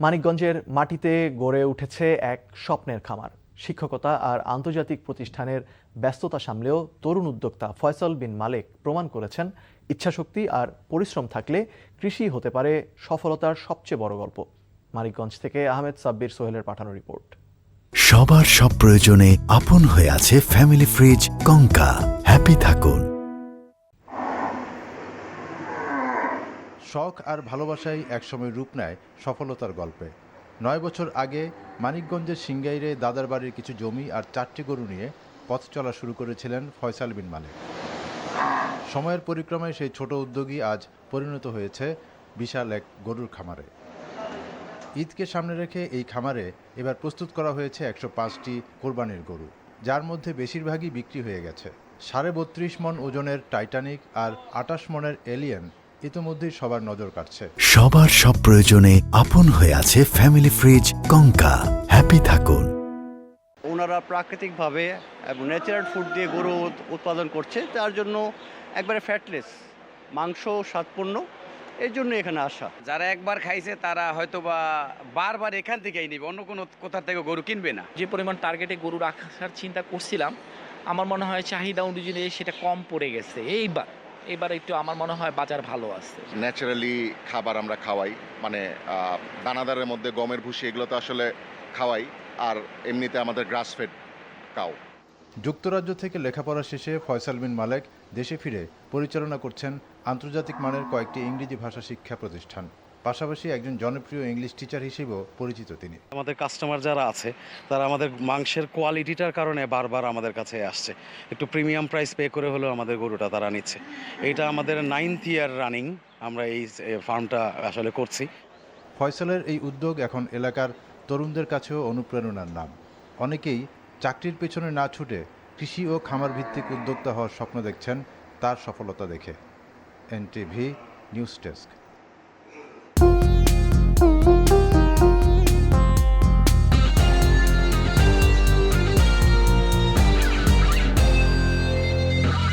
মানিকগঞ্জের মাটিতে গড়ে উঠেছে এক স্বপ্নের খামার। শিক্ষকতা আর আন্তর্জাতিক প্রতিষ্ঠানের ব্যস্ততা সামলেও তরুণ উদ্যোক্তা ফয়সাল বিন মালেক প্রমাণ করেছেন, ইচ্ছাশক্তি আর পরিশ্রম থাকলে কৃষি হতে পারে সফলতার সবচেয়ে বড় গল্প। মানিকগঞ্জ থেকে আহমেদ সাব্বির সোহেলের পাঠানো রিপোর্ট। সবার সব প্রয়োজনে আপন হয়ে আছে ফ্যামিলি ফ্রিজ কঙ্কা। হ্যাপি থাকুন। শখ আর ভালোবাসাই একসময় রূপ নেয় সফলতার গল্পে। 9 বছর আগে মানিকগঞ্জের সিংগাইরে দাদার বাড়ির কিছু জমি আর 4টি গরু নিয়ে পথ চলা শুরু করেছিলেন ফয়সাল বিন মালেক। সময়ের পরিক্রমায় সেই ছোট উদ্যোগই আজ পরিণত হয়েছে বিশাল এক গরুর খামারে। ঈদকে সামনে রেখে এই খামারে এবার প্রস্তুত করা হয়েছে 105টি কোরবানির গরু, যার মধ্যে বেশিরভাগই বিক্রি হয়ে গেছে। 32.5 মণ ওজনের টাইটানিক আর 28 মণের এলিয়েন ইতিমধ্যেই সবার নজর কাটছে। সবার সব প্রয়োজনে আপন হয়ে আছে ফ্যামিলি ফ্রিজ কঙ্কা। হ্যাপি থাকুন। ওনারা প্রাকৃতিকভাবে এবং ন্যাচারাল ফুড দিয়ে গরু উৎপাদন করছে, তার জন্য একবারে ফ্যাটলেস মাংস স্বাদপূর্ণ, এর জন্য এখানে আসা। যারা একবার খাইছে তারা হয়তো বা বারবার এখান থেকেই নেবে, অন্য কোনো কোথা থেকে গরু কিনবে না। যে পরিমাণ টার্গেটে গরু রাখার চিন্তা করছিলাম, আমার মনে হয় চাহিদা অনুযায়ী সেটা কম পড়ে গেছে। এইবার একটু আমার মনে হয় বাজার ভালো আছে। ন্যাচারালি খাবার আমরা খাওয়াই, মানে দানাদারের মধ্যে গমের ভুসি এগুলো তো আসলে খাওয়াই, আর এমনিতে আমাদের গ্রাস ফেড কাউ। যুক্তরাজ্য থেকে লেখাপড়া শেষে ফয়সাল বিন মালেক দেশে ফিরে পরিচালনা করছেন আন্তর্জাতিক মানের কয়েকটি ইংরেজি ভাষা শিক্ষা প্রতিষ্ঠান। পাশাপাশি একজন জনপ্রিয় ইংলিশ টিচার হিসেবেও পরিচিত তিনি। আমাদের কাস্টমার যারা আছে তারা আমাদের মাংসের কোয়ালিটিটার কারণে বারবার আমাদের কাছে আসছে, একটু প্রিমিয়াম প্রাইস পে করে হলেও আমাদের গরুটা তারা নিচ্ছে। এটা আমাদের 9th ইয়ার রানিং আমরা এই ফার্মটা আসলে করছি। ফয়সালের এই উদ্যোগ এখন এলাকার তরুণদের কাছেও অনুপ্রেরণার নাম। অনেকেই চাকরির পেছনে না ছুটে কৃষি ও খামার ভিত্তিক উদ্যোক্তা হওয়ার স্বপ্ন দেখছেন তার সফলতা দেখে। NTV news desk.